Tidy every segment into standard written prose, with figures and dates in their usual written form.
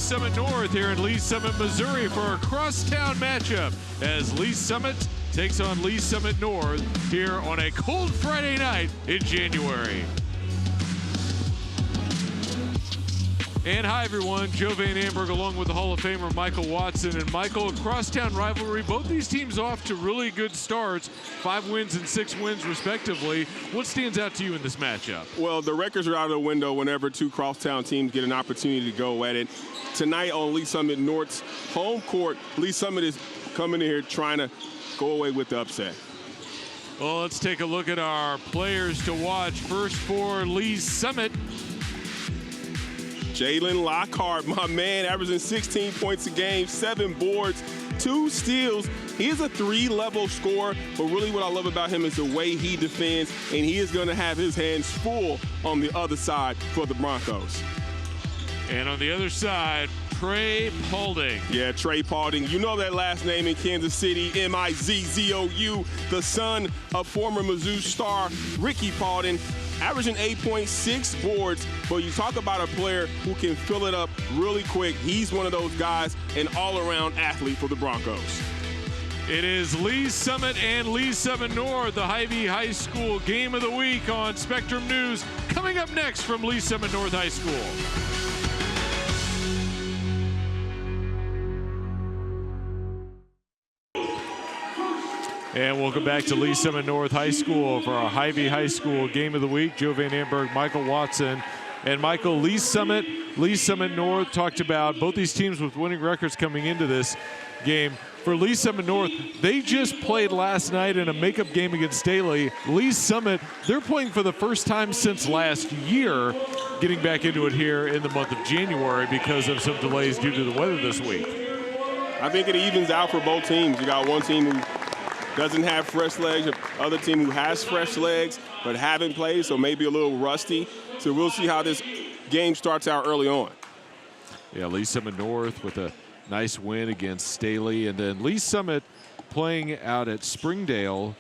Summit North here in Lee's Summit, Missouri for a crosstown matchup as Lee's Summit takes on Lee's Summit North here on a cold Friday night in January. And hi everyone, Joe Van Amberg along with the Hall of Famer Michael Watson. And Michael, a crosstown rivalry, both these teams off to really good starts, 5 wins and 6 wins respectively. What stands out to you in this matchup? Well, the records are out of the window whenever two crosstown teams get an opportunity to go at it. Tonight on Lee's Summit North's home court, Lee's Summit is coming in here trying to go away with the upset. Well, let's take a look at our players to watch. First for Lee's Summit, Jalen Lockhart, my man, averaging 16 points a game, 7 boards, 2 steals. He is a 3-level scorer, but really what I love about him is the way he defends, and he is going to have his hands full on the other side for the Broncos. And on the other side, Trey Paulding. Yeah, Trey Paulding. You know that last name in Kansas City, M-I-Z-Z-O-U, the son of former Mizzou star Ricky Paulding, averaging 8.6 boards, but you talk about a player who can fill it up really quick. He's one of those guys, an all-around athlete for the Broncos. It is Lee's Summit and Lee's Summit North, the Hy-Vee High School Game of the Week on Spectrum News. Coming up next from Lee's Summit North High School. And welcome back to Lee's Summit North High School for our Hy-Vee High School Game of the Week. Joe Van Amberg, Michael Watson. And Michael, Lee's Summit North talked about both these teams with winning records coming into this game. For Lee's Summit North, they just played last night in a makeup game against Staley. Lee's Summit, they're playing for the first time since last year, getting back into it here in the month of January because of some delays due to the weather this week. I think it evens out for both teams. You got one team who doesn't have fresh legs, other team who has fresh legs but haven't played, so maybe a little rusty. So we'll see how this game starts out early on. Yeah, Lee's Summit North with a nice win against Staley, and then Lee's Summit playing out at Springdale,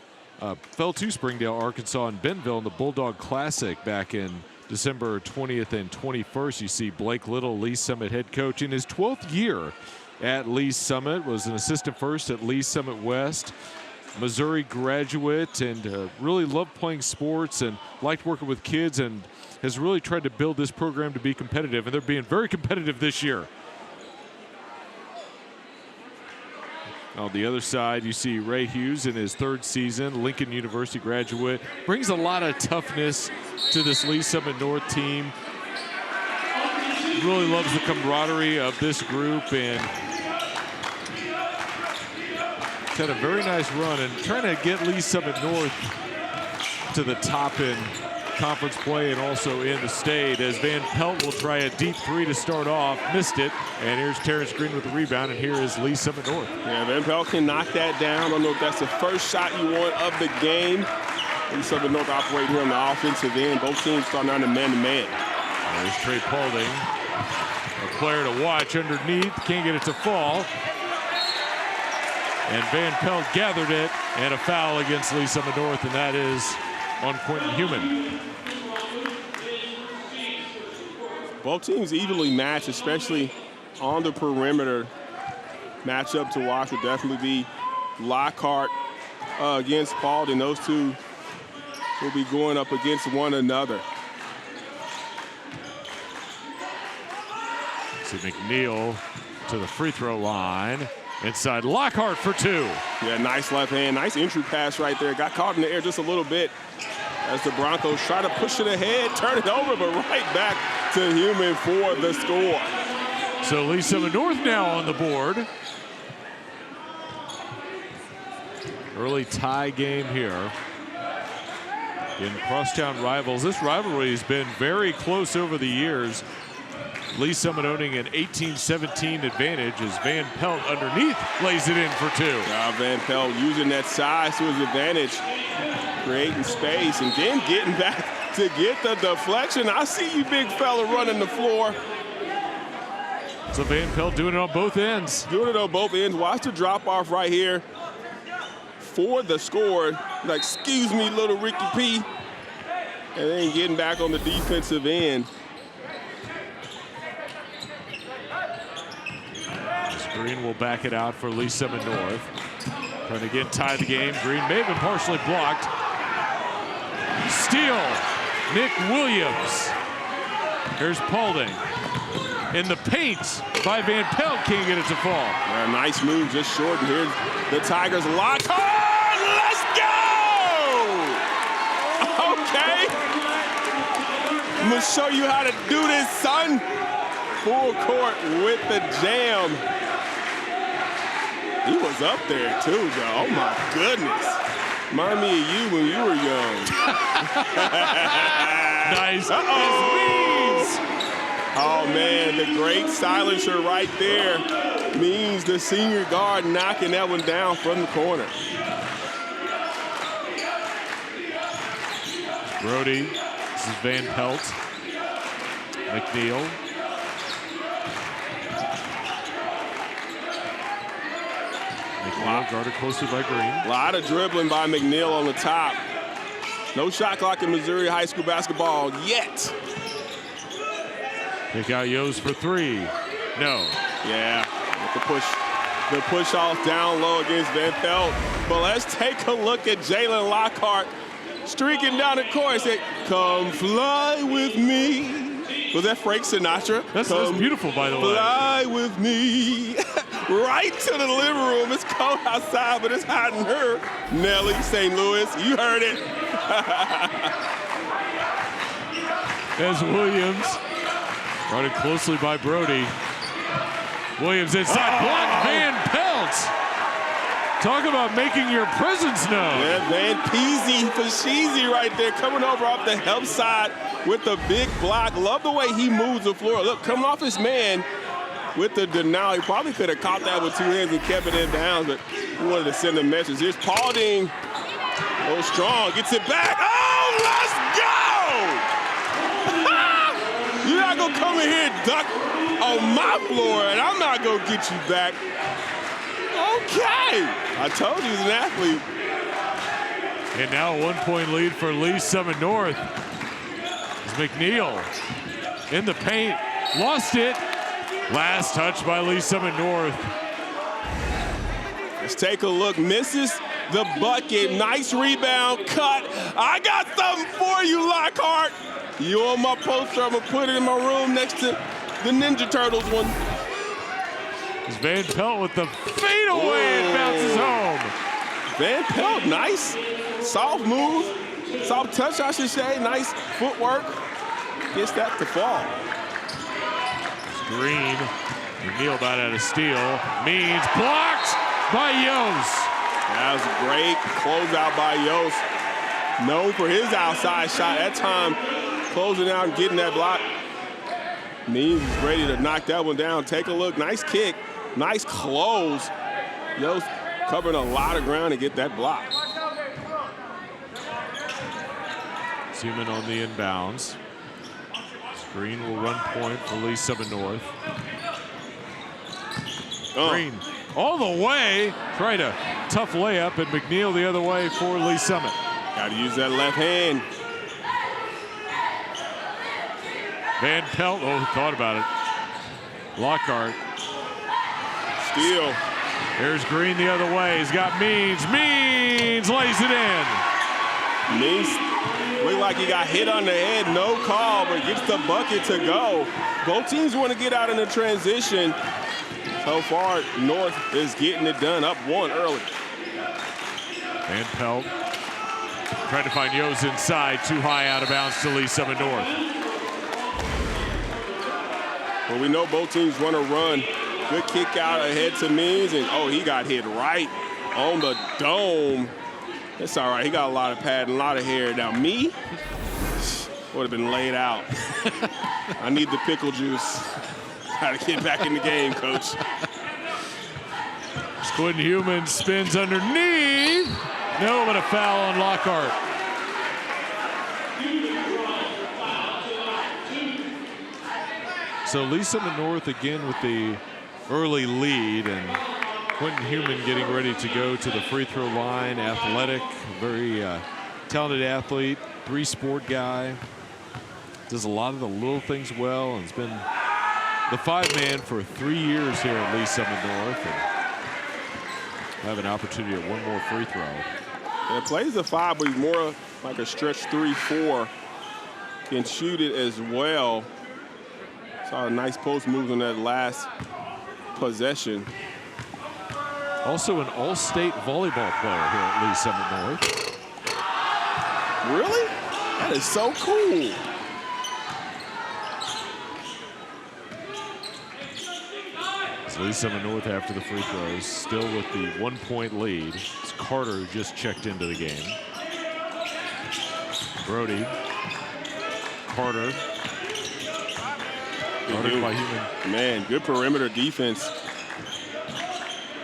fell to Springdale, Arkansas, and Bentonville in the Bulldog Classic back in December 20th and 21st. You see Blake Little, Lee's Summit head coach, in his 12th year at Lee's Summit, was an assistant first at Lee's Summit West. Missouri graduate, and really loved playing sports and liked working with kids, and has really tried to build this program to be competitive, and they're being very competitive this year. On the other side, you see Ray Hughes in his 3rd season, Lincoln University graduate, brings a lot of toughness to this Lee's Summit North team. Really loves the camaraderie of this group, and had a very nice run and trying to get Lee's Summit North to the top in conference play and also in the state, as Van Pelt will try a deep 3 to start off, missed it, and here's Terrence Green with the rebound, and here is Lee's Summit North. Yeah, Van Pelt can knock that down. I don't know if that's the first shot you want of the game. Lee's Summit North operating here on the offensive end. Both teams starting out in man-to-man. There's Trey Paulding, a player to watch underneath, can't get it to fall. And Van Pelt gathered it, and a foul against Lee's Summit North, and that is on Quentin Human. Both teams evenly matched, especially on the perimeter. Matchup to watch would definitely be Lockhart against Paulding. Those two will be going up against one another. See McNeil to the free throw line. Inside Lockhart for 2. Yeah, nice left hand, nice entry pass right there. Got caught in the air just a little bit as the Broncos try to push it ahead, turn it over, but right back to Human for the score. So Lee's Summit North now on the board. Early tie game here in crosstown rivals. This rivalry has been very close over the years. Lee's Summit owning an 18-17 advantage as Van Pelt underneath lays it in for 2. Van Pelt using that size to his advantage, creating space, and then getting back to get the deflection. I see you, big fella, running the floor. So Van Pelt doing it on both ends. Doing it on both ends. Watch the drop-off right here for the score. Like, excuse me, little Ricky P. And then getting back on the defensive end. Green will back it out for Lee Summit North. Trying to again tie the game. Green may have been partially blocked. Steal, Nick Williams. Here's Paulding. In the paint by Van Pelt, can't get it to fall. Yeah, nice move, just short. And here's the Tigers lock. Let's go! Okay. I'm gonna show you how to do this, son. Full court with the jam. He was up there too, though. Oh my goodness. Remind me of you when you were young. Nice. Oh man, the great silencer right there means the senior guard knocking that one down from the corner. Brody, this is Van Pelt. McNeil. McNeil guarded closely by Green. A lot of dribbling by McNeil on the top. No shot clock in Missouri high school basketball yet. Pick out Yos for three. No. Yeah, the push off down low against Van Pelt. But let's take a look at Jalen Lockhart streaking down the court. Said, "Come fly with me." Was that Frank Sinatra? That's beautiful, by the way. Fly with me. Right to the living room. It's cold outside, but it's hot in here. Nelly, St. Louis, you heard it. As Williams, guarded closely by Brody. Williams inside, blocked Van Pelt. Talk about making your presence known. Yeah, Van Peasy for Sheezy right there, coming over off the help side with the big block. Love the way he moves the floor. Look, coming off his man with the denial. He probably could have caught that with two hands and kept it in bounds, but he wanted to send a message. Here's Paulding. Oh, strong, gets it back. Oh, let's go! You're not gonna come in here and duck on my floor, and I'm not gonna get you back. Okay, I told you he's an athlete. And now a 1-point lead for Lee Summit North. It's McNeil in the paint, lost it. Last touch by Lee Summit North. Let's take a look, misses the bucket. Nice rebound, cut. I got something for you, Lockhart. You on my poster, I'm gonna put it in my room next to the Ninja Turtles one. It's Van Pelt with the fadeaway and bounces home. Van Pelt, nice, soft move, soft touch, I should say. Nice footwork, gets that to fall. Green, McNeil about out of steal. Means blocked by Yos. That was a great closeout by Yos. Known for his outside shot. That time, closing out and getting that block. Means he's ready to knock that one down. Take a look, nice kick, nice close. Yos covering a lot of ground to get that block. Seaman on the inbounds. Green will run point for Lee Summit North. Green all the way. Tried a tough layup, and McNeil the other way for Lee Summit. Got to use that left hand. Van Pelt, thought about it. Lockhart. Steal. Here's Green the other way. He's got Means. Means lays it in. Means looked like he got hit on the head, no call, but gets the bucket to go. Both teams want to get out in the transition. So far, North is getting it done, up one early. Van Pelt trying to find Yos inside, too high out of bounds to Lee Summit North. Well, we know both teams want to run. Good kick out ahead to Means, and he got hit right on the dome. It's all right, he got a lot of pad and a lot of hair. Now me, would have been laid out. I need the pickle juice. Got to get back in the game, coach. Quinn Human spins underneath. No, but a foul on Lockhart. So Lee Summit North again with the early lead, and Quentin Human getting ready to go to the free throw line. Athletic, very talented athlete, three-sport guy. Does a lot of the little things well, and has been the 5-man for 3 years here at Lee Summit North, and have an opportunity at one more free throw. Yeah, plays the 5, but he's more like a stretch 3-4. Can shoot it as well. Saw a nice post move on that last possession. Also an all-state volleyball player here at Lee Summit North. Really? That is so cool. It's Lee Summit North after the free throws, still with the 1-point lead. It's Carter who just checked into the game. Brody. Carter. Guarded by Human. Man, good perimeter defense.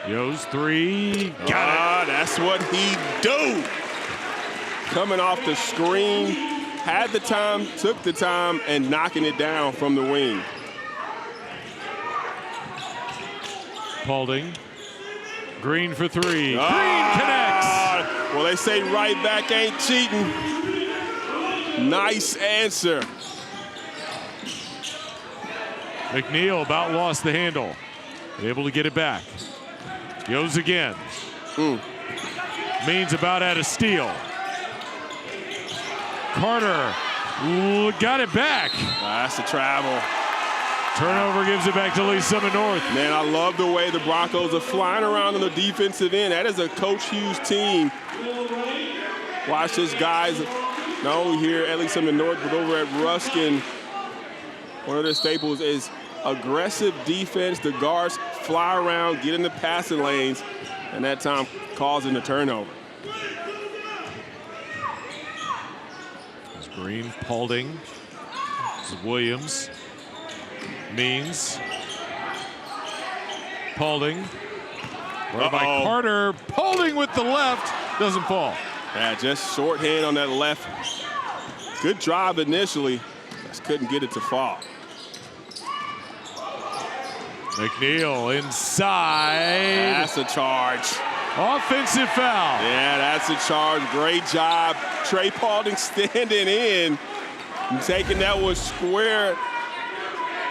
Yo's 3. Got it. That's what he do. Coming off the screen, had the time, took the time, and knocking it down from the wing. Paulding. Green for 3. Green connects. Well, they say right back ain't cheating. Nice answer. McNeil about lost the handle. Able to get it back. Goes again. Means about at a steal. Carter got it back. That's the travel. Turnover gives it back to Lee Summit North. Man, I love the way the Broncos are flying around on the defensive end. That is a Coach Hughes team. Watch this, guys. Not only here at Lee Summit North, but over at Ruskin. One of their staples is aggressive defense. The guards fly around, get in the passing lanes, and that time causing the turnover. It's Green, Paulding. This is Williams. Means. Paulding. Right by Carter. Paulding with the left. Doesn't fall. Yeah, just shorthand on that left. Good drive initially. Just couldn't get it to fall. McNeil inside. That's a charge. Offensive foul. Yeah, that's a charge. Great job. Trey Paulding standing in and taking that one square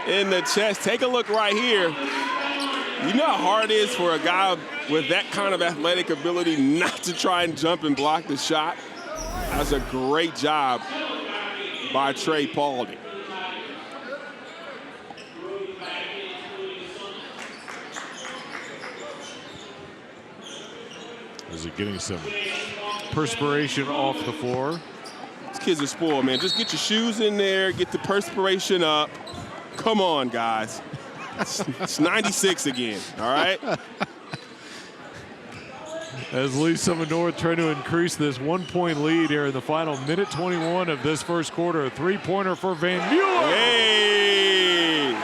in the chest. Take a look right here. You know how hard it is for a guy with that kind of athletic ability not to try and jump and block the shot. That's a great job by Trey Paulding. Is it getting some perspiration off the floor? These kids are spoiled, man. Just get your shoes in there, get the perspiration up. Come on, guys. It's 96 again, all right? As Lee Summit North trying to increase this 1-point lead here in the final minute 21 of this first quarter. A 3-pointer for Van Mueller. Hey!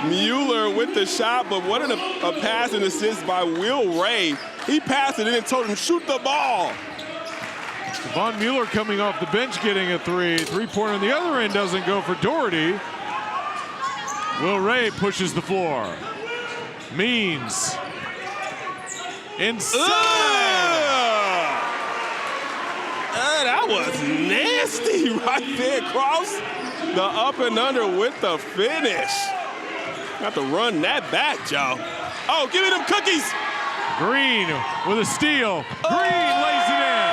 Mueller with the shot, but what a pass and assist by Will Ray. He passed it in and told him, shoot the ball. Von Mueller coming off the bench getting a 3-pointer on the other end doesn't go for Doherty. Will Ray pushes the floor. Means. Inside. That was nasty right there across the up and under with the finish. Got to run that back, Joe. Oh, give me them cookies. Green with a steal. Green lays it in.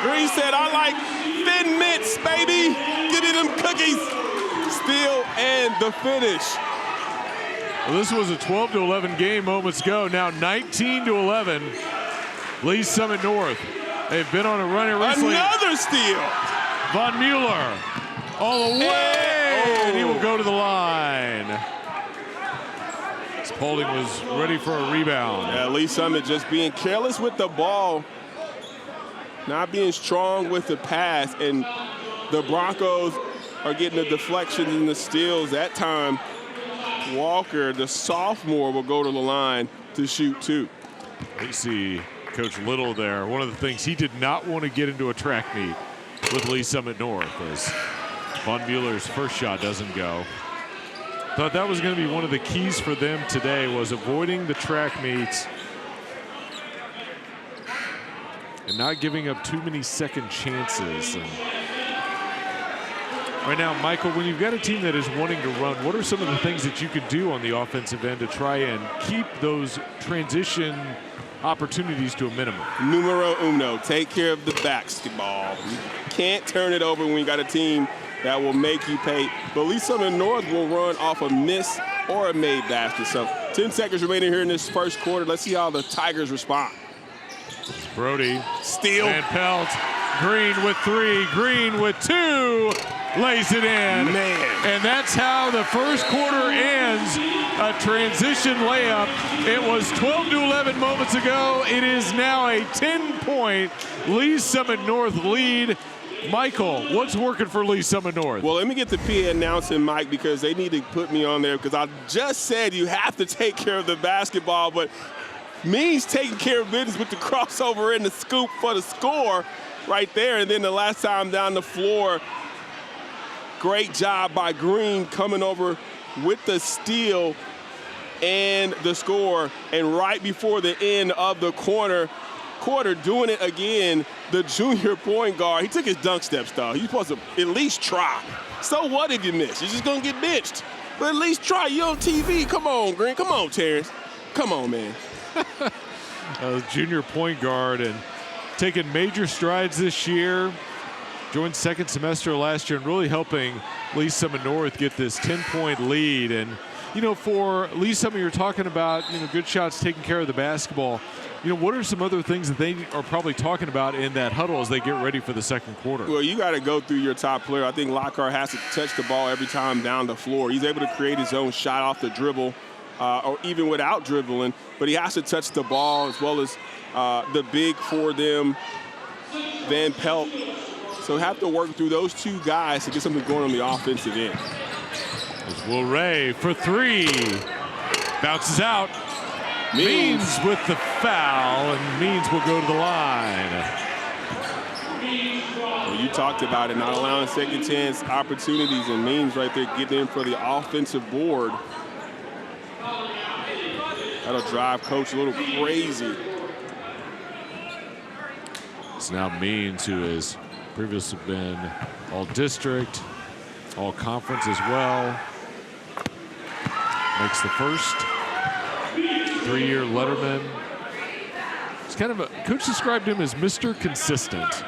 Green said, I like Thin Mints, baby. Give me them cookies. Steal and the finish. Well, this was a 12-11 game moments ago. Now 19-11. Lee Summit North. They've been on a run here recently. Another steal. Von Mueller all the way. And he will go to the line. Paulding was ready for a rebound. Yeah, Lee Summit just being careless with the ball, not being strong with the pass, and the Broncos are getting the deflections and the steals. That time, Walker, the sophomore, will go to the line to shoot 2. You see Coach Little there. One of the things he did not want to get into a track meet with Lee Summit North as Von Mueller's first shot doesn't go. Thought that was going to be one of the keys for them today, was avoiding the track meets and not giving up too many second chances. And Right now, Michael, when you've got a team that is wanting to run, what are some of the things that you could do on the offensive end to try and keep those transition opportunities to a minimum? Numero uno, take care of the basketball. You can't turn it over when you got a team that will make you pay. But Lee Summit North will run off a miss or a made basket. So 10 seconds remaining here in this first quarter. Let's see how the Tigers respond. Brody. Steal. Van Pelt. Green with 3. Green with 2. Lays it in. Man. And that's how the first quarter ends. A transition layup. It was 12 to 11 moments ago. It is now a 10-point Lee Summit North lead. Michael, what's working for Lee Summit North? Well, let me get the PA announcing, Mike, because they need to put me on there because I just said you have to take care of the basketball, but means taking care of business with the crossover and the scoop for the score right there. And then the last time down the floor, great job by Green coming over with the steal and the score. And right before the end of the quarter, doing it again, the junior point guard, he took his dunk steps, though. He's supposed to at least try. So what if you miss? You're just going to get benched. But at least try. You're on TV. Come on, Green. Come on, Terrence. Come on, man. Junior point guard and taking major strides this year. Joined second semester last year and really helping Lee Summit North get this 10-point lead. And, you know, for Lee Summit, you're talking about, you know, good shots, taking care of the basketball. You know, what are some other things that they are probably talking about in that huddle as they get ready for the second quarter? Well, you got to go through your top player. I think Lockhart has to touch the ball every time down the floor. He's able to create his own shot off the dribble or even without dribbling, but he has to touch the ball as well as the big for them, Van Pelt. So have to work through those two guys to get something going on the offensive end. There's Will Ray for 3. Bounces out. Means with the foul, and Means will go to the line. Well, you talked about it, not allowing second chance opportunities, and Means right there getting in for the offensive board. That'll drive Coach a little crazy. It's now Means, who has previously been all-district, all-conference as well. Makes the first. 3-year letterman. It's kind of a, Coach described him as Mr. Consistent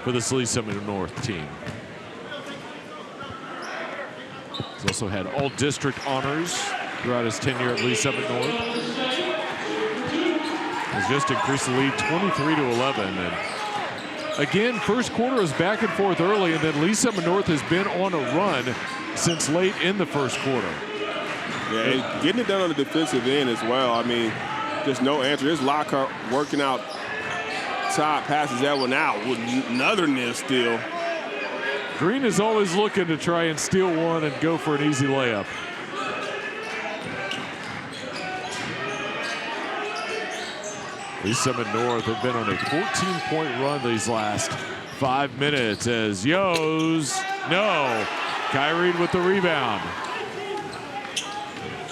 for this Lee Summit North team. He's also had all-district honors throughout his tenure at Lee Summit North. He's just increased the lead 23 to 11. And again, first quarter was back and forth early, and then Lee Summit North has been on a run since late in the first quarter. Yeah, and getting it done on the defensive end as well. I mean, just no answer. There's Lockhart working out top, passes that one out with another near steal. Green is always looking to try and steal one and go for an easy layup. Lee Summit North have been on a 14-point run these last 5 minutes as Yos, no. Kyrie with the rebound.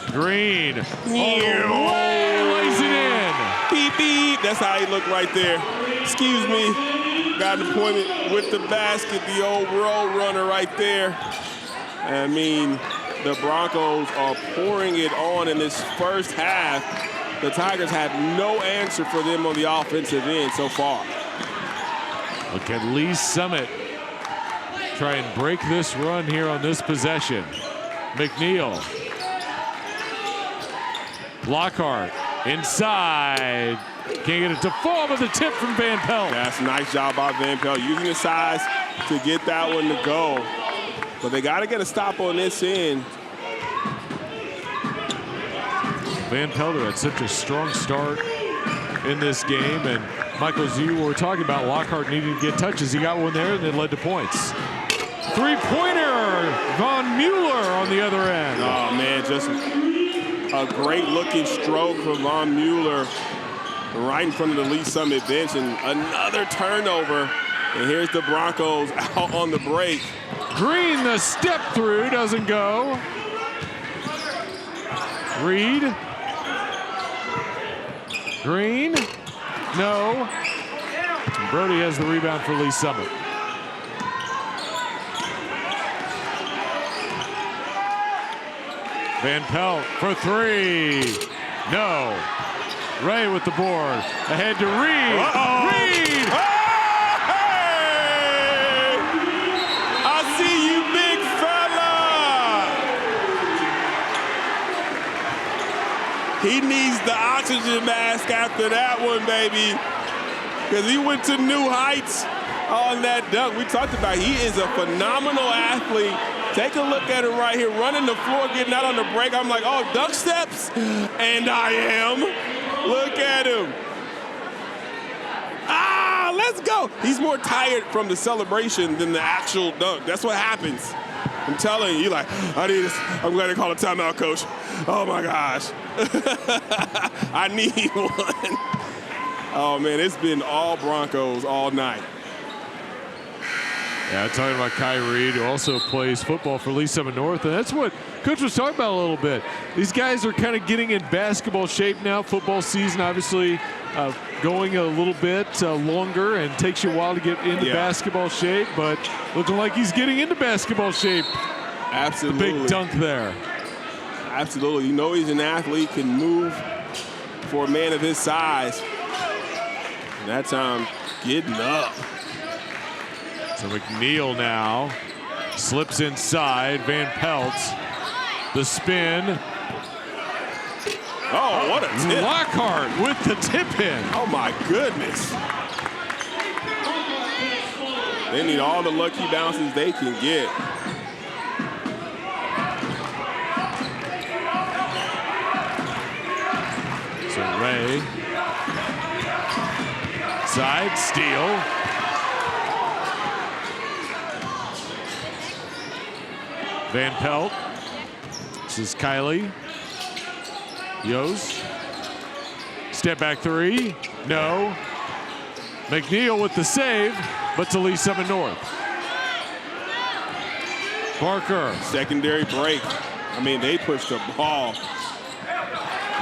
Green, lays it in. Beep, beep. That's how he looked right there. Excuse me. Got an appointment with the basket, the old road runner right there. I mean, the Broncos are pouring it on in this first half. The Tigers have no answer for them on the offensive end so far. Look at Lee Summit try and break this run here on this possession. McNeil. Lockhart inside. Can't get it to fall with a tip from Van Pelt. That's a nice job by Van Pelt, using his size to get that one to go. But they got to get a stop on this end. Van Pelt had such a strong start in this game. And Michael, as you were talking about, Lockhart needing to get touches. He got one there and it led to points. Three-pointer, Von Mueller on the other end. Oh, man, just a great-looking stroke from Von Mueller right in front of the Lee Summit bench, and another turnover. And here's the Broncos out on the break. Green, the step through, doesn't go. Reed. Green, no. And Brody has the rebound for Lee Summit. Van Pelt for three. No. Ray with the board. Ahead to Reed. Reed! Hey! I see you, big fella! He needs the oxygen mask after that one, baby. Because he went to new heights on that dunk. We talked about he is a phenomenal athlete. Take a look at him right here, running the floor, getting out on the break. I'm like, oh, dunk steps? And I am. Look at him. Ah, let's go. He's more tired from the celebration than the actual dunk. That's what happens. I'm telling you, you're like, I need this. I'm glad they called a timeout, coach. Oh, my gosh. I need one. Oh, man, it's been all Broncos all night. Yeah, talking about Kai Reed, who also plays football for Lee Summit North, and that's what Coach was talking about a little bit. These guys are kind of getting in basketball shape now. Football season, obviously, going a little bit longer, and takes you a while to get into basketball shape, but looking like he's getting into basketball shape. Absolutely. The big dunk there. Absolutely. You know he's an athlete, can move for a man of his size. And that time, getting up. So McNeil now slips inside. Van Pelt, the spin. Oh, what a tip. Lockhart with the tip in. Oh, my goodness. They need all the lucky bounces they can get. So Ray, side steal. Van Pelt. This is Kylie. Yost. Step back three. No. McNeil with the save, but to Lee Summit North. Barker. Secondary break. I mean, they pushed the ball.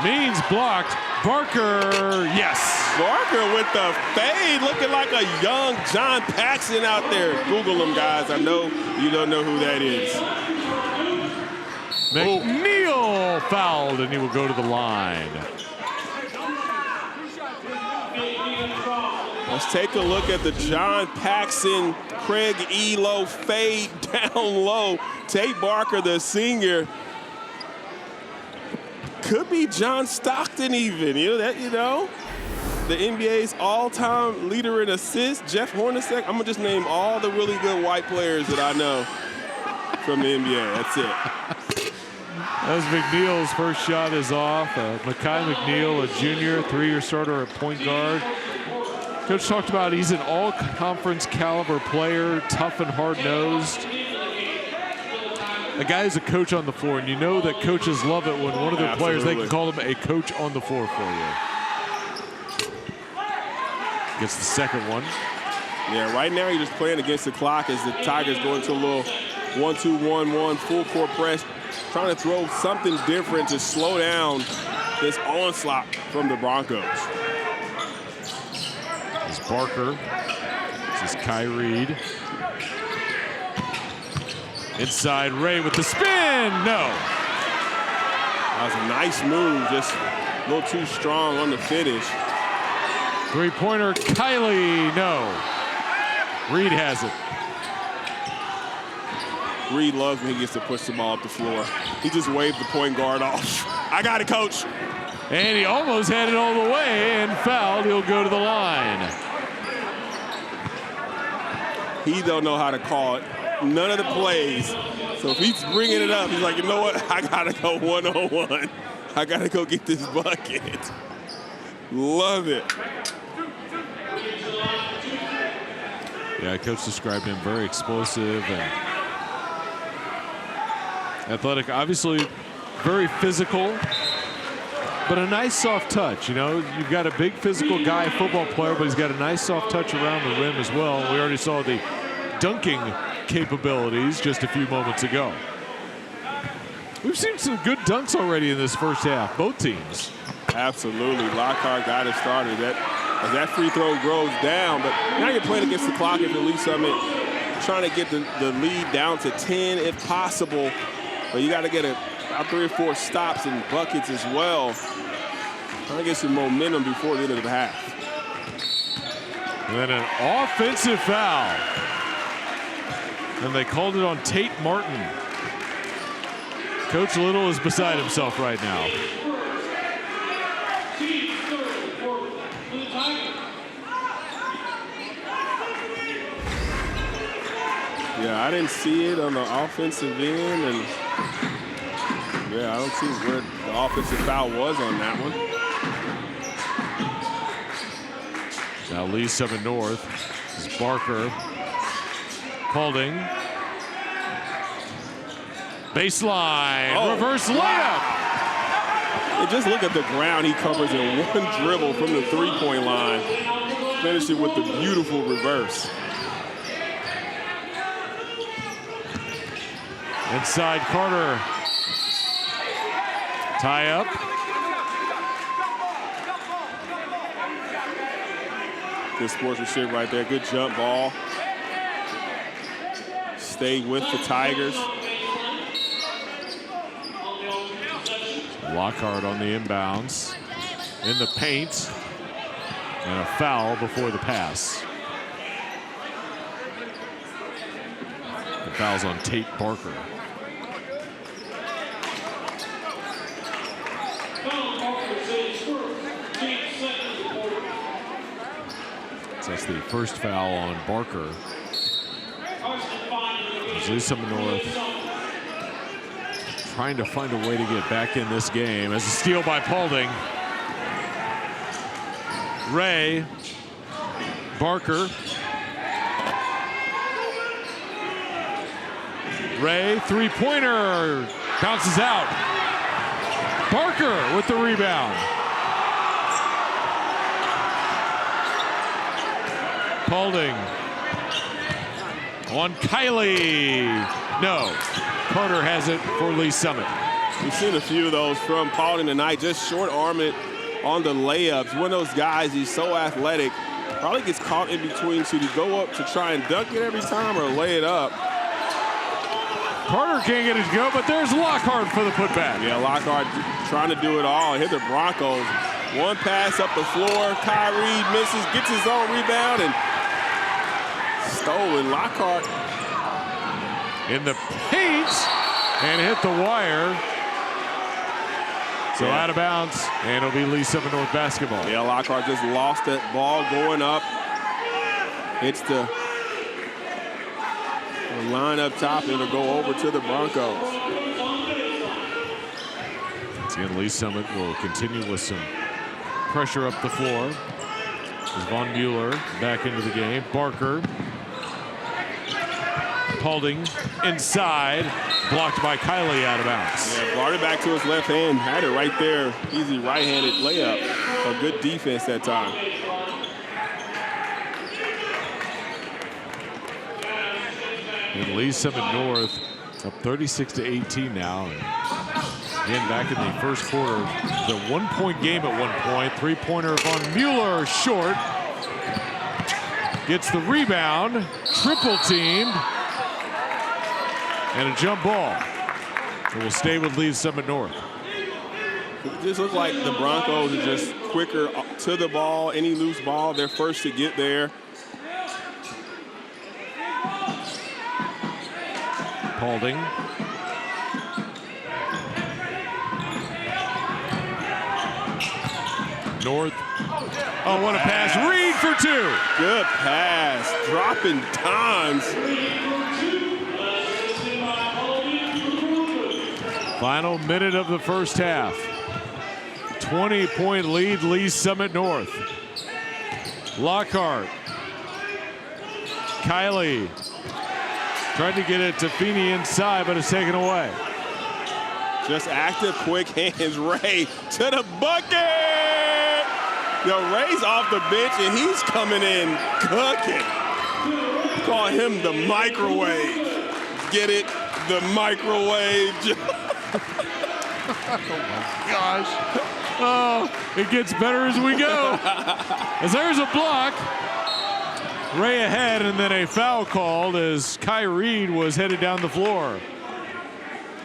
Means blocked. Barker, yes. Barker with the fade, looking like a young John Paxson out there. Google him, guys. I know you don't know who that is. McNeil fouled, and he will go to the line. Let's take a look at the John Paxson, Craig Elo fade down low. Tate Barker, the senior. Could be John Stockton even, the NBA's all-time leader in assists, Jeff Hornacek. I'm gonna just name all the really good white players that I know from the NBA. That's it. That was McNeil's first shot is off. Mekhi McNeil, a junior, 3-year starter at point guard. Coach talked about he's an all-conference caliber player, tough and hard-nosed. A guy is a coach on the floor, and you know that coaches love it when one of their players, they can call him a coach on the floor for you. Gets the second one. Yeah, right now you're just playing against the clock as the Tigers go into a little 1-2-1-1 full court press, trying to throw something different to slow down this onslaught from the Broncos. This is Barker. This is Kai Reed. Inside Ray with the spin. No. That was a nice move, just a little too strong on the finish. Three-pointer, Kylie. No. Reed has it. Reed loves when he gets to push the ball up the floor. He just waved the point guard off. I got it, coach. And he almost had it all the way and fouled. He'll go to the line. He don't know how to call it. None of the plays. So if he's bringing it up, he's like, you know what? I got to go one-on-one. I got to go get this bucket. Love it. Yeah, Coach described him very explosive and athletic. Obviously, very physical, but a nice soft touch. You've got a big physical guy, football player, but he's got a nice soft touch around the rim as well. We already saw the dunking capabilities just a few moments ago. We've seen some good dunks already in this first half, both teams. Absolutely. Lockhart got it started. As that free throw goes down, but now you're playing against the clock at Lee Summit, trying to get the lead down to 10 if possible. But you got to get a got 3 or 4 stops and buckets as well. Trying to get some momentum before the end of the half. And then an offensive foul. And they called it on Tate Martin. Coach Little is beside himself right now. Yeah, I didn't see it on the offensive end, and yeah, I don't see where the offensive foul was on that one. Now Lee Summit North is Barker. Paulding. Baseline, reverse layup. And just look at the ground he covers in one dribble from the three-point line. Finish it with the beautiful reverse. Inside Carter. Tie up. Good sportsmanship right there. Good jump ball. Stay with the Tigers. Lockhart on the inbounds. In the paint. And a foul before the pass. The foul's on Tate Barker. That's the first foul on Barker. Lee Summit North trying to find a way to get back in this game. As a steal by Paulding. Ray. Barker. Ray, three-pointer. Bounces out. Barker with the rebound. Paulding on Kylie. No. Carter has it for Lee Summit. We've seen a few of those from Paulding tonight. Just short-arm it on the layups. One of those guys, he's so athletic. Probably gets caught in between two to go up to try and dunk it every time or lay it up. Carter can't get it to go, but there's Lockhart for the putback. Yeah, Lockhart trying to do it all. Hit the Broncos. One pass up the floor. Kyrie misses, gets his own rebound, and stolen. Lockhart in the paint and hit the wire. So out of bounds, and it'll be Lee Summit North basketball. Yeah, Lockhart just lost that ball going up. Hits the line up top, and it'll go over to the Broncos. Again, Lee Summit will continue with some pressure up the floor. There's Von Mueller back into the game. Barker. Paulding inside, blocked by Kylie out of bounds. Yeah, brought it back to his left hand, had it right there. Easy right-handed layup. A good defense that time. And Lee Summit North up 36-18 now. And again, back in the first quarter, the one-point game at one point. Three-pointer Von Mueller short. Gets the rebound, triple teamed. And a jump ball. It will stay with Lee Summit North. It just looks like the Broncos are just quicker to the ball. Any loose ball, they're first to get there. Paulding. North. Oh, what a pass. Reed for two. Good pass. Dropping times. Final minute of the first half. 20-point lead, Lee Summit North. Lockhart. Kylie. Tried to get it to Feeney inside, but it's taken away. Just active, quick hands. Ray to the bucket. Yo, Ray's off the bench, and he's coming in cooking. Call him the microwave. Get it? The microwave. Oh my gosh. Oh, it gets better as we go. As there's a block. Ray ahead, and then a foul called as Kyrie was headed down the floor.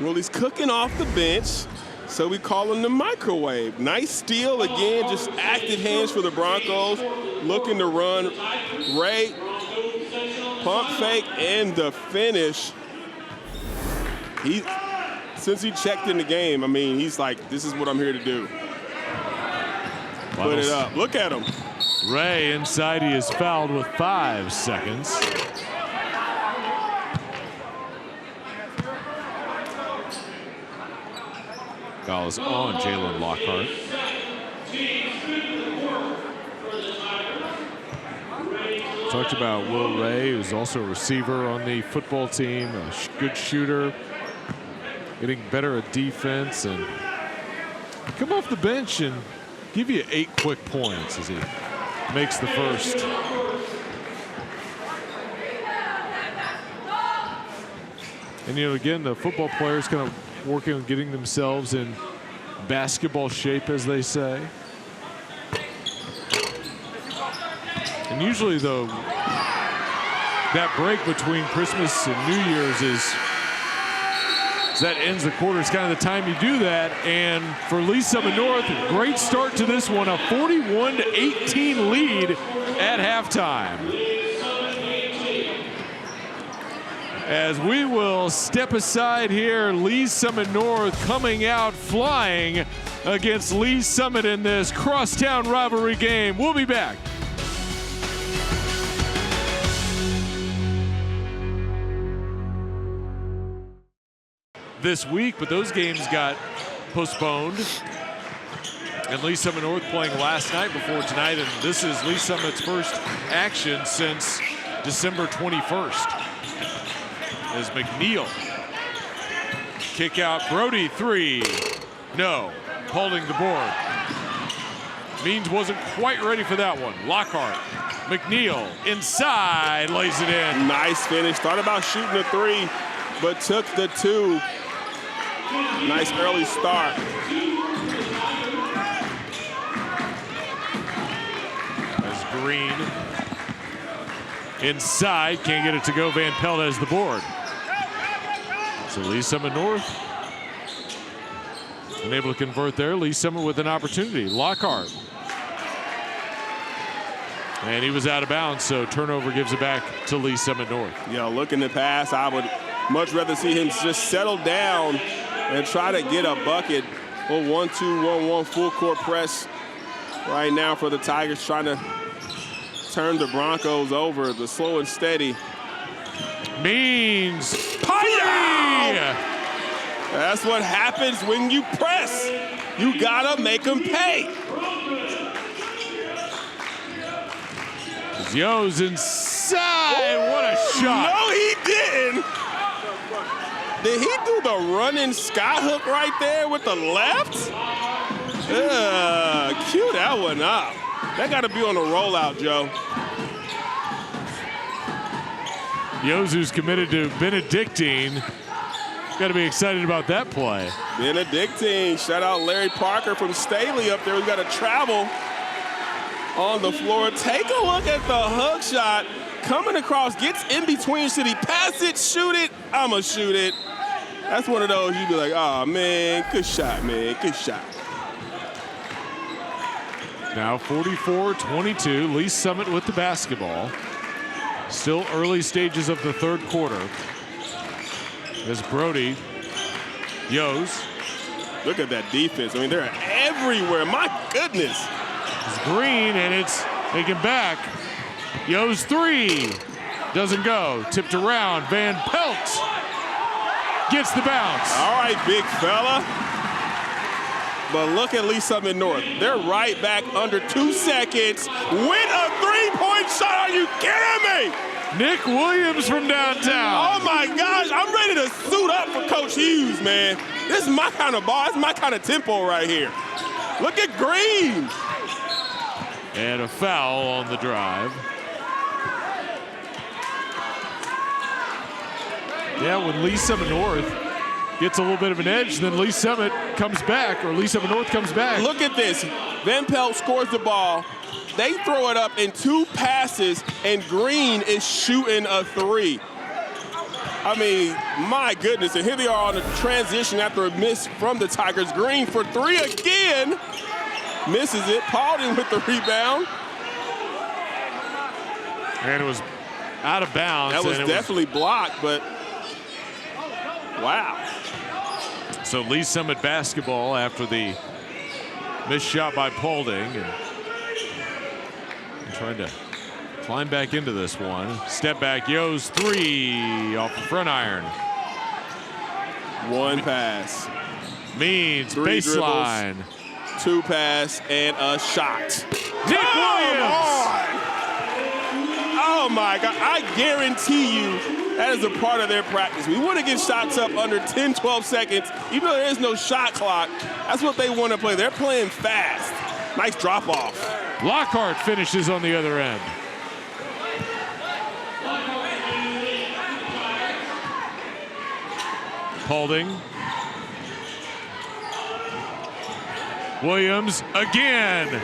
Well, he's cooking off the bench, so we call him the microwave. Nice steal again, just active hands for the Broncos, looking to run. Ray, pump fake, and the finish. Since he checked in the game, I mean, he's like, this is what I'm here to do. Put it up. Look at him. Ray inside, he is fouled with 5 seconds. Foul is on Jalen Lockhart. Talked about Will Ray, who's also a receiver on the football team, a good shooter, getting better at defense, and come off the bench and give you 8 quick points as he makes the first. And, you know, again, the football players kind of working on getting themselves in basketball shape, as they say. And usually, though, that break between Christmas and New Year's that ends the quarter. It's kind of the time you do that. And for Lee Summit North, great start to this one, a 41-18 lead at halftime. As we will step aside here, Lee Summit North coming out flying against Lee Summit in this crosstown rivalry game. We'll be back. This week, but those games got postponed. And Lee Summit North playing last night before tonight, and this is Lee Summit's first action since December 21st. As McNeil kick out, Brody 3, no, holding the board. Means wasn't quite ready for that one. Lockhart, McNeil inside, lays it in. Nice finish, thought about shooting a 3, but took the 2. Nice early start. As Green inside, can't get it to go. Van Pelt has the board. So Lee Summit North unable to convert there. Lee Summit with an opportunity. Lockhart. And he was out of bounds, so turnover gives it back to Lee Summit North. Yeah, looking to pass, I would much rather see him just settle down and try to get a bucket. A 1-2-1-1 full court press right now for the Tigers, trying to turn the Broncos over. The slow and steady. Means Hi-ya! That's what happens when you press. You gotta make them pay. Yo's inside. What a shot. No, he didn't. Did he do the running sky hook right there with the left? Cue that one up. That got to be on the rollout, Joe. Yozu's committed to Benedictine. Got to be excited about that play. Benedictine, shout out Larry Parker from Staley up there. We got to travel on the floor. Take a look at the hook shot. Coming across, gets in between. Should he pass it, shoot it? I'ma shoot it. That's one of those you'd be like, oh man, good shot, man, good shot. Now 44-22, Lee Summit with the basketball. Still early stages of the third quarter. As Brody, Yo's. Look at that defense. I mean, they're everywhere. My goodness. It's Green, and it's taken back. Yo's 3. Doesn't go. Tipped around. Van Pelt gets the bounce. All right, big fella. But look at Lee Summit North. They're right back under 2 seconds. With a 3-point shot. Are you kidding me? Nick Williams from downtown. Oh my gosh, I'm ready to suit up for Coach Hughes, man. This is my kind of ball. It's my kind of tempo right here. Look at Green. And a foul on the drive. Yeah, when Lee Summit North gets a little bit of an edge, then Lee Summit comes back, or Lee Summit North comes back. Look at this. Van Pelt scores the ball. They throw it up in 2 passes, and Green is shooting a 3. I mean, my goodness. And here they are on the transition after a miss from the Tigers. Green for three again. Misses it. Paulding with the rebound. And it was out of bounds. That was definitely blocked, but wow. So Lee Summit basketball after the missed shot by Paulding. And trying to climb back into this one. Step back, Yo's three off the front iron. One pass. Means Three baseline. Dribbles, two pass and a shot. Nick Williams. Oh my God, I guarantee you that is a part of their practice. We want to get shots up under 10, 12 seconds, even though there is no shot clock. That's what they want to play. They're playing fast. Nice drop off. Lockhart finishes on the other end. Paulding. Williams again.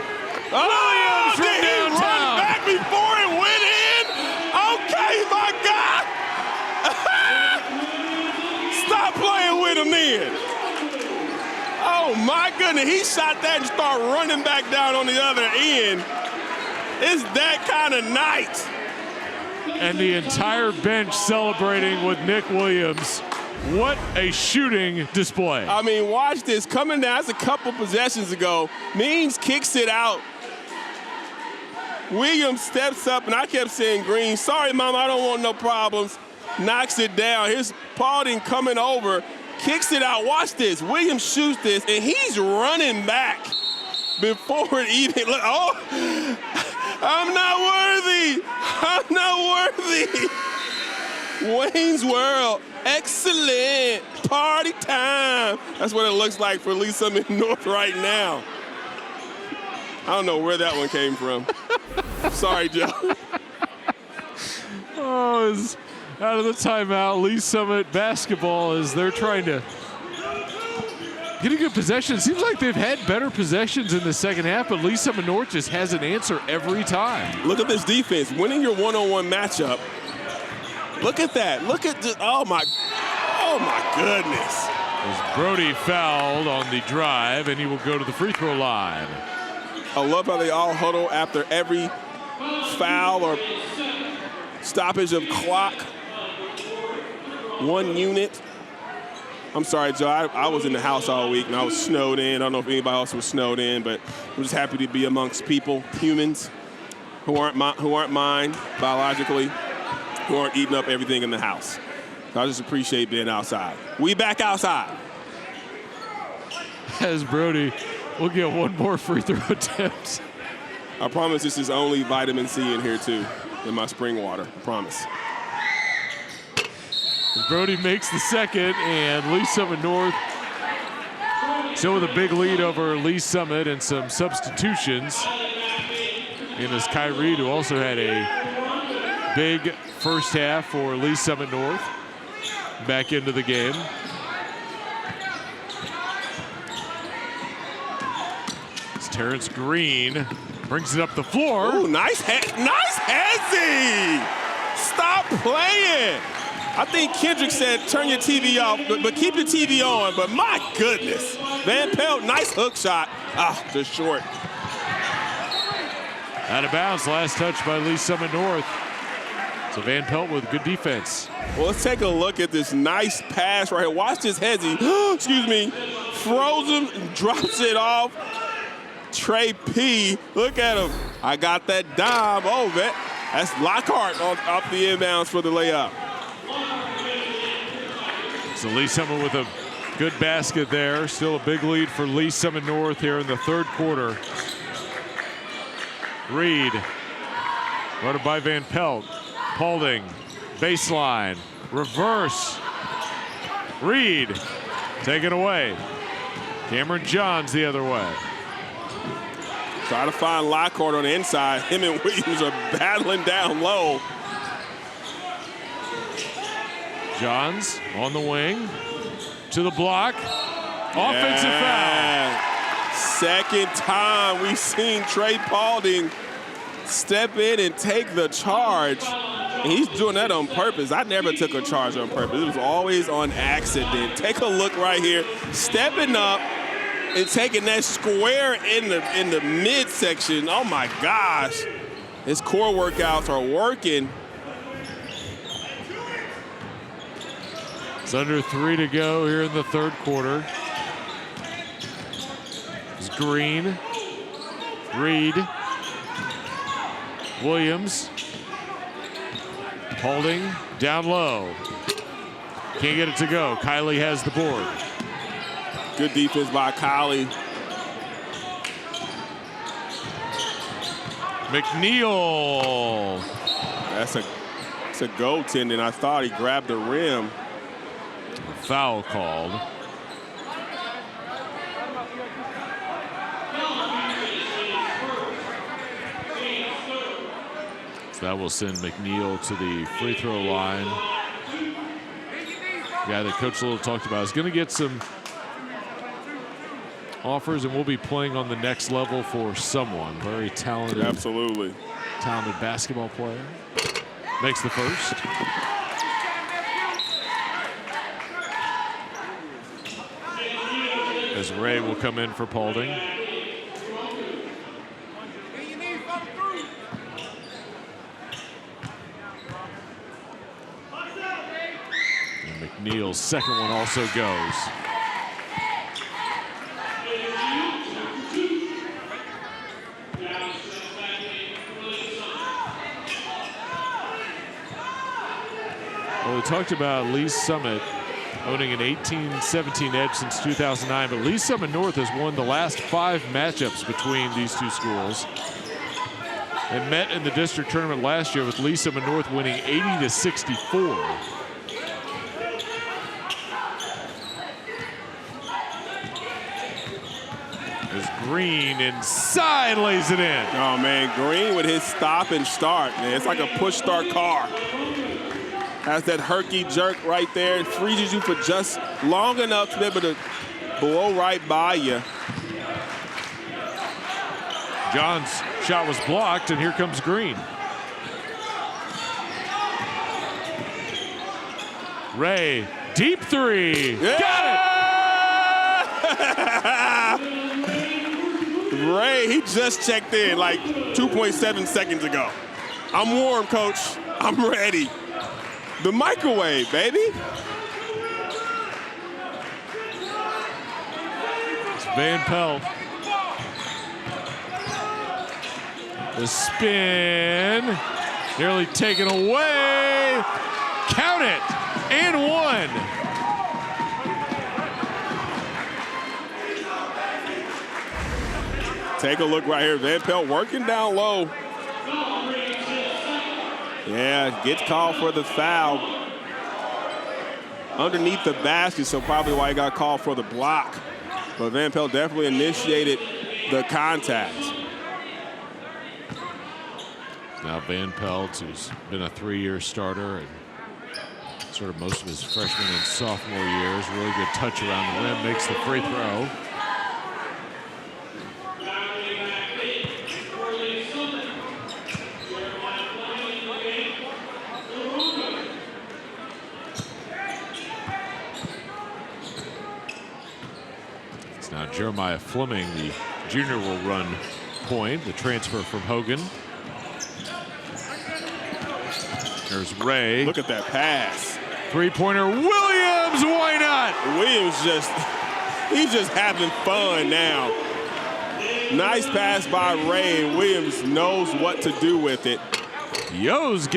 Oh, Williams from did he downtown. run back before it went in? Okay, my God. Stop playing with him then. Oh, my goodness. He shot that and started running back down on the other end. It's that kind of night. And the entire bench celebrating with Nick Williams. What a shooting display. I mean, watch this. Coming down, that's a couple possessions ago. Means kicks it out. Williams steps up, and I kept saying, Green, sorry, Mom, I don't want no problems. Knocks it down. Here's Paulding coming over, kicks it out. Watch this. Williams shoots this, and he's running back before it even. Look, oh, I'm not worthy. I'm not worthy. Wayne's World. Excellent party time. That's what it looks like for Lee Summit North right now. I don't know where that one came from. Sorry, Joe. Oh, it's out of the timeout. Lee Summit basketball as they're trying to get a good possession. It seems like they've had better possessions in the second half, but Lee Summit North just has an answer every time. Look at this defense. Winning your one-on-one matchup. Look at that. Look at this. Oh my goodness. As Brody fouled on the drive, and he will go to the free throw line. I love how they all huddle after every foul or stoppage of clock. One unit. I'm sorry, Joe. I was in the house all week, and I was snowed in. I don't know if anybody else was snowed in, but I'm just happy to be amongst people, humans, who aren't mine biologically, who aren't eating up everything in the house. So I just appreciate being outside. We back outside. As Brody will get one more free throw attempt. I promise this is only vitamin C in here too, in my spring water. I promise. As Brody makes the second, and Lee Summit North still with a big lead over Lee Summit and some substitutions. And as Kyrie, who also had a big first half for Lee Summit North, back into the game. It's Terrence Green brings it up the floor. Ooh, nice headsy. Stop playing. I think Kendrick said turn your TV off, but keep the TV on. But my goodness. Van Pelt, nice hook shot. Ah, just short. Out of bounds, last touch by Lee Summit North. So Van Pelt with good defense. Well, let's take a look at this nice pass right here. Watch this headsy. Excuse me. Throws him, drops it off. Trey P. Look at him. I got that dime. Oh, that's Lockhart off the inbounds for the layup. So Lee Summit with a good basket there. Still a big lead for Lee Summit North here in the third quarter. Reed. Guarded by Van Pelt. Paulding. Baseline. Reverse. Reed. Taken away. Cameron Johns the other way. Try to find Lockhart on the inside. Him and Williams are battling down low. Johns on the wing. To the block. Offensive foul. Second time we've seen Trey Paulding step in and take the charge. And he's doing that on purpose. I never took a charge on purpose. It was always on accident. Take a look right here. Stepping up and taking that square in the midsection. Oh, my gosh. His core workouts are working. It's under 3 to go here in the third quarter. It's Green, Reed, Williams, Paulding down low. Can't get it to go. Kylie has the board. Good defense by Kylie. McNeil. That's a goaltending. I thought he grabbed the rim. Foul called. So that will send McNeil to the free throw line. Guy that Coach Little talked about is going to get some offers, and we'll be playing on the next level for someone. Very talented. Absolutely. Talented basketball player. Makes the first. As Ray will come in for Paulding. And McNeil's second one also goes. Well, we talked about Lee Summit owning an 18-17 edge since 2009, but Lee Summit North has won the last 5 matchups between these two schools. They met in the district tournament last year with Lee Summit North winning 80-64. As Green inside lays it in. Oh, man, Green with his stop and start, man. It's like a push-start car. Has that herky jerk right there. It freezes you for just long enough to be able to blow right by you. John's shot was blocked, and here comes Green. Ray, deep three. Yeah! Got it! Ray, he just checked in like 2.7 seconds ago. I'm warm, Coach. I'm ready. The microwave, baby. It's Van Pelt. The spin. Nearly taken away. Count it. And one. Take a look right here. Van Pelt working down low. Yeah, gets called for the foul. Underneath the basket, so probably why he got called for the block. But Van Pelt definitely initiated the contact. Now Van Pelt, who's been a 3-year starter and sort of most of his freshman and sophomore years, really good touch around the rim, makes the free throw. Now Jeremiah Fleming, the junior, will run point, the transfer from Hogan. There's Ray. Look at that pass. Three-pointer, Williams, why not? Williams he's just having fun now. Nice pass by Ray, and Williams knows what to do with it. Yos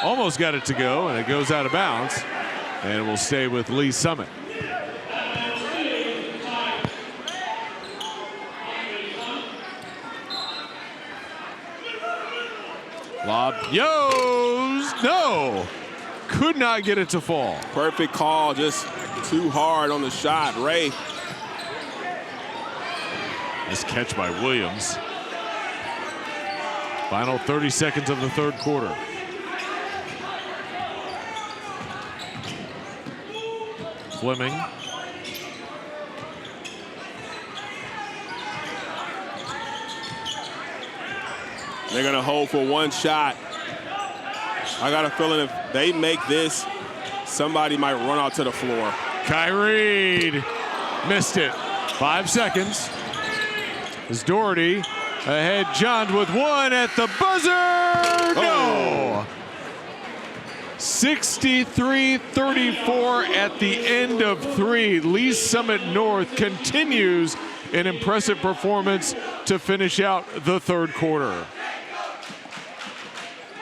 almost got it to go, and it goes out of bounds, and it will stay with Lee Summit. Lob, Yos, no, could not get it to fall. Perfect call, just too hard on the shot. Ray. Nice catch by Williams. Final 30 seconds of the third quarter. Fleming. They're going to hold for one shot. I got a feeling if they make this, somebody might run out to the floor. Kai Reed missed it. 5 seconds. Is Doherty ahead. Johns with one at the buzzer. No. 63-34 at the end of 3. Lee Summit North continues an impressive performance to finish out the third quarter.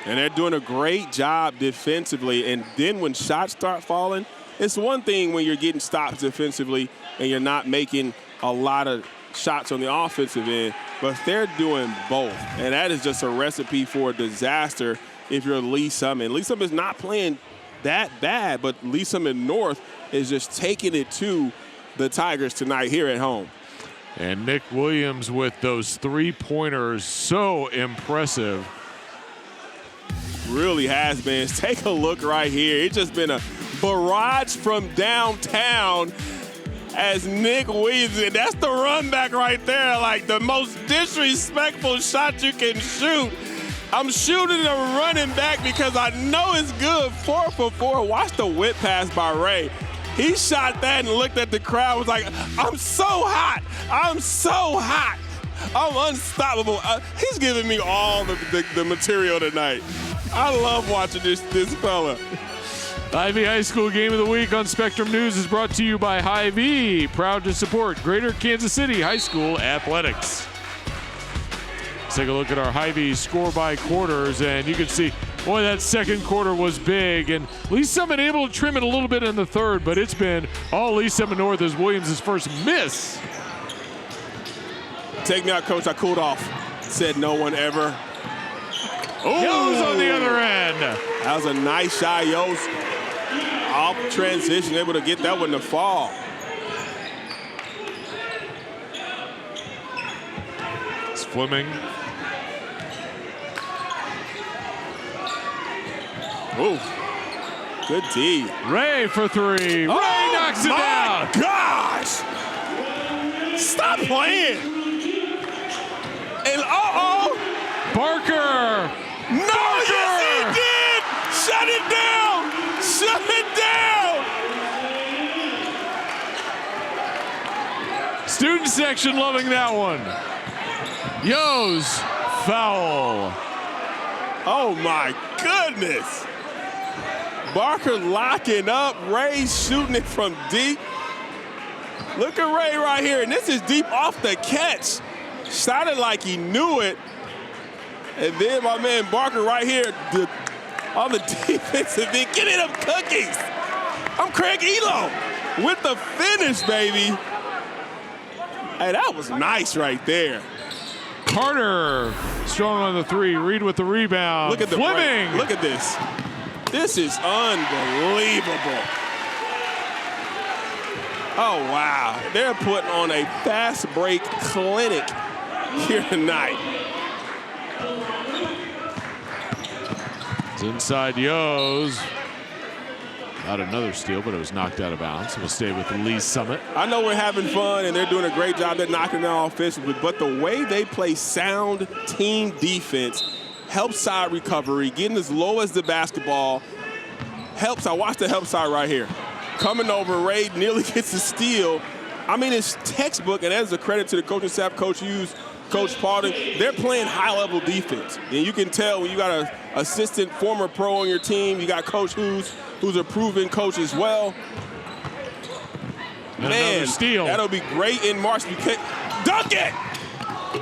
And they're doing a great job defensively. And then when shots start falling, it's one thing when you're getting stops defensively and you're not making a lot of shots on the offensive end, but they're doing both. And that is just a recipe for a disaster if you're Lee Summit. Lee Summit is not playing that bad, but Lee Summit North is just taking it to the Tigers tonight here at home. And Nick Williams with those 3-pointers, so impressive. Really has been. Take a look right here. It's just been a barrage from downtown as Nick Williams, and that's the run back right there, like the most disrespectful shot you can shoot. I'm shooting a running back because I know it's good. 4 for 4. Watch the whip pass by Ray. He shot that and looked at the crowd, was like, I'm so hot. I'm so hot. I'm unstoppable. He's giving me all the material tonight. I love watching this fella. Ivy High School Game of the Week on Spectrum News is brought to you by Hy-Vee, proud to support Greater Kansas City High School athletics. Let's take a look at our Hy-Vee score by quarters, and you can see, boy, that second quarter was big, and Lee Summit able to trim it a little bit in the third, but it's been all Lee Summit North as Williams' first miss. Take me out, coach. I cooled off. Said no one ever. Yo's on the other end. That was a nice shot, Yo's. Off transition, able to get that one to fall. It's Fleming. Ooh, good D. Ray for 3. Ray knocks it down. Gosh! Stop playing. And Barker. No, yes he did! Shut it down! Shut it down! Student section loving that one. Yo's foul. Oh my goodness. Barker locking up. Ray shooting it from deep. Look at Ray right here, and this is deep off the catch. Shot it like he knew it. And then my man Barker right here on the defensive end, getting them cookies. I'm Craig Elo with the finish, baby. Hey, that was nice right there. Carter strong on the 3. Reed with the rebound. Look at the Fleming. break. Look at this. This is unbelievable. Oh, wow. They're putting on a fast break clinic here tonight. It's inside Yo's. Not another steal, but it was knocked out of bounds. We'll stay with Lee Summit. I know we're having fun, and they're doing a great job at knocking down offensively, but the way they play sound team defense, help side recovery, getting as low as the basketball, helps. I watched the help side right here. Coming over, Ray nearly gets a steal. I mean, it's textbook, and that's a credit to the coaching staff, Coach Hughes, Coach Paulding. They're playing high-level defense, and you can tell when you got an assistant former pro on your team, you got Coach Hughes, who's a proven coach as well. And man, another steal. That'll be great in March. Dunk it!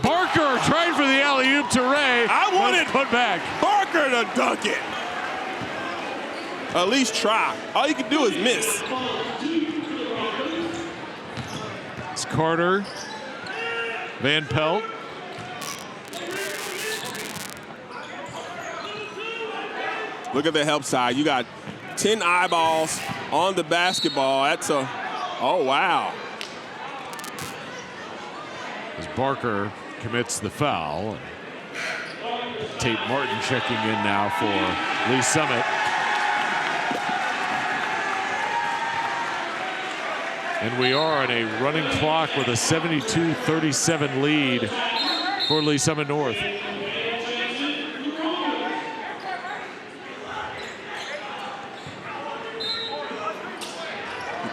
Barker trying for the alley-oop to Ray. I wanted put back. Barker to dunk it. At least try. All you can do is miss. It's Carter. Van Pelt. Look at the help side. You got 10 eyeballs on the basketball. That's a, oh, wow. As Barker commits the foul. Tate Martin checking in now for Lee Summit. And we are on a running clock with a 72-37 lead for Lee Summit North.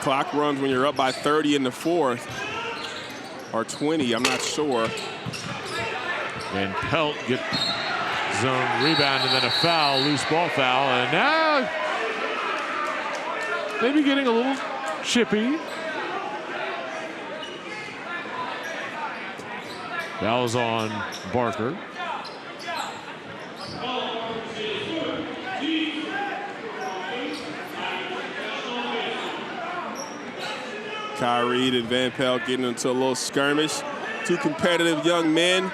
clock runs when you're up by 30 in the fourth, or 20, I'm not sure. And Pelt get zone rebound and then a foul, loose ball foul, and now maybe getting a little chippy. Foul's on Barker. Kyrie and Van Pelt getting into a little skirmish. Two competitive young men.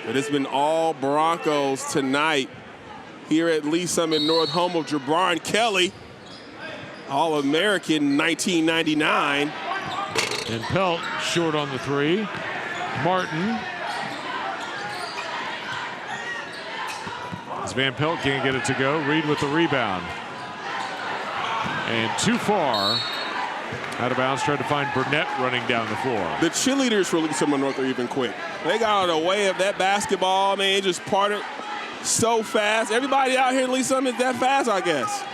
But it's been all Broncos tonight here at Lee Summit North, home of Jabron Kelly, All-American 1999. And Pelt short on the three. Martin. As Van Pelt can't get it to go. Reed with the rebound. And too far. Out of bounds, tried to find Burnett running down the floor. The cheerleaders for Lee Summit North are even quick. They got out of the way of that basketball, man. It just parted so fast. Everybody out here in Lee Summit is that fast, I guess.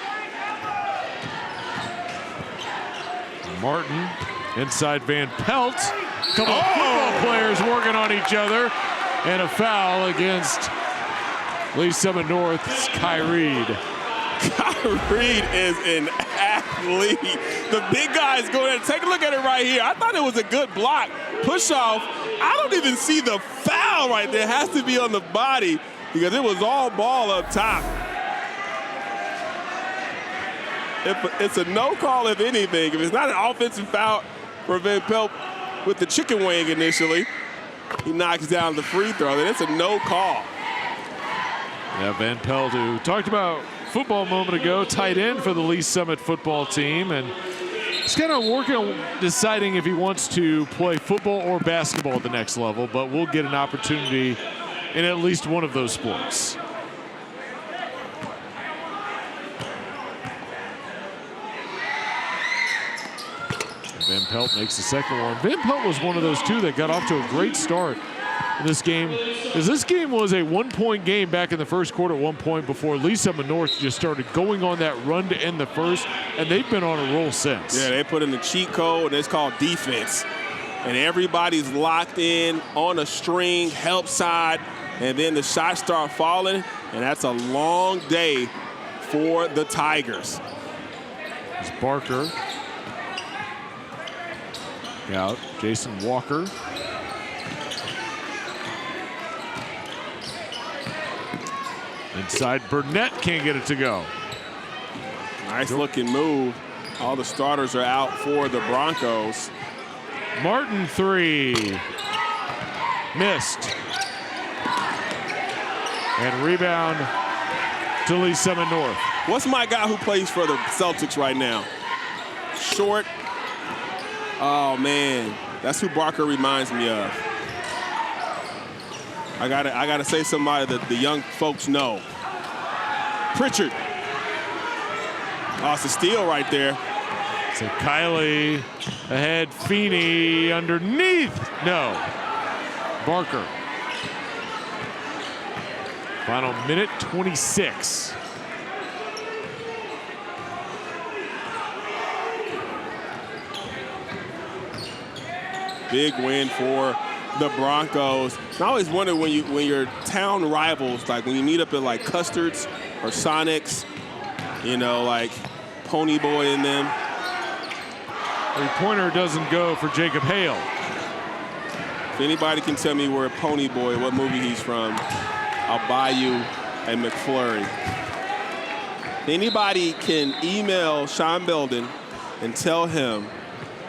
Martin inside Van Pelt. Couple of football players working on each other. And a foul against Lee Summit North's Kai Reed. Kai Reed is an athlete. The big guy is going in. Take a look at it right here. I thought it was a good block. Push off. I don't even see the foul right there. It has to be on the body because it was all ball up top. It's a no call, if anything. If it's not an offensive foul for Van Pelt with the chicken wing initially, he knocks down the free throw. Then it's a no call. Yeah, Van Pelt, who talked about football a moment ago, tight end for the Lee Summit football team, and he's kind of working on deciding if he wants to play football or basketball at the next level, but we'll get an opportunity in at least one of those sports. Van Pelt makes the second one. Van Pelt was one of those two that got off to a great start in this game, because this game was a one-point game back in the first quarter at one point before Lee Summit North just started going on that run to end the first, and they've been on a roll since. Yeah, they put in the cheat code, and it's called defense. And everybody's locked in on a string, help side, and then the shots start falling, and that's a long day for the Tigers. It's Barker. Out, Jason Walker. Inside, Burnett can't get it to go. Nice looking move. All the starters are out for the Broncos. Martin three. Missed. And rebound to Lee Summit North. What's my guy who plays for the Celtics right now? Short. Oh, man. That's who Barker reminds me of. I gotta say somebody that the young folks know. Pritchard. Oh, it's a steal right there. So Kiley ahead, Feeney underneath. No. Barker. Final minute 26. Big win for the Broncos. I always wonder when your town rivals, like when you meet up at like Custards or Sonics, you know, like Pony Boy and them. The pointer doesn't go for Jacob Hale. If anybody can tell me where Pony Boy, what movie he's from, I'll buy you a McFlurry. Anybody can email Sean Belden and tell him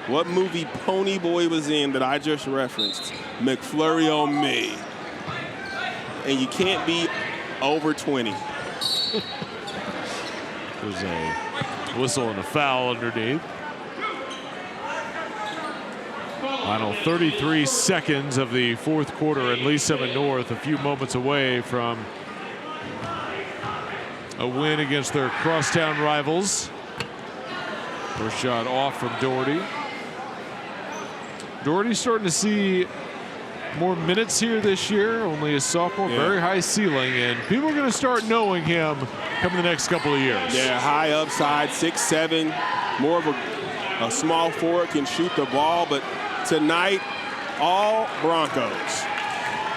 what movie Pony Boy was in that I just referenced. McFlurry on me. And you can't be over 20. There's a whistle and a foul underneath. Final 33 seconds of the fourth quarter, and Lee Summit North a few moments away from a win against their crosstown rivals. First shot off from Doherty. Doherty's starting to see more minutes here this year, only a sophomore, very high ceiling, and people are going to start knowing him coming the next couple of years. Yeah, high upside, 6'7", more of a small forward, can shoot the ball, but tonight, all Broncos.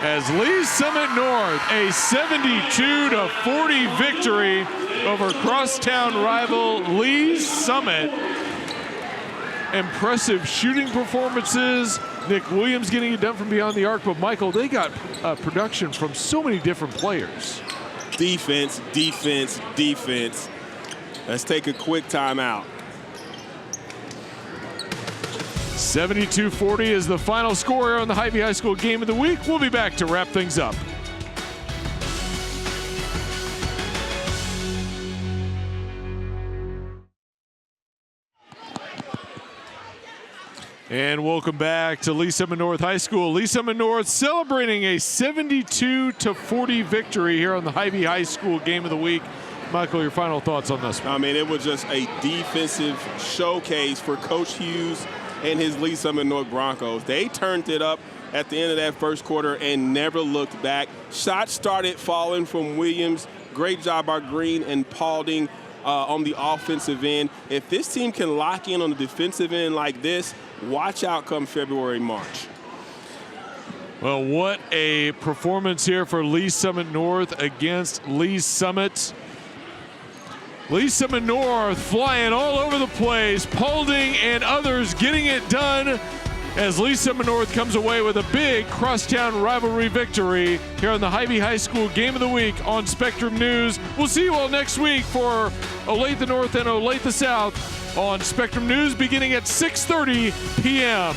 As Lee's Summit North, a 72-40 victory over crosstown rival Lee's Summit. Impressive shooting performances. Nick Williams getting it done from beyond the arc, but Michael, they got production from so many different players. Defense, defense, defense. Let's take a quick timeout. 72-40 is the final score here on the Hy-Vee High School Game of the Week. We'll be back to wrap things up. And welcome back to Lee Summit North High School. Lee Summit North celebrating a 72-40 victory here on the Hy-Vee High School Game of the Week. Michael, your final thoughts on this one? I mean, it was just a defensive showcase for Coach Hughes and his Lee Summit North Broncos. They turned it up at the end of that first quarter and never looked back. Shots started falling from Williams. Great job by Green and Paulding on the offensive end. If this team can lock in on the defensive end like this, watch out come February, March. Well, what a performance here for Lee Summit North against Lee Summit. Lee Summit North flying all over the place, Paulding and others getting it done as Lee Summit North comes away with a big crosstown rivalry victory here on the Hy-Vee High School Game of the Week on Spectrum News. We'll see you all next week for Olathe North and Olathe South on Spectrum News beginning at 6:30 p.m.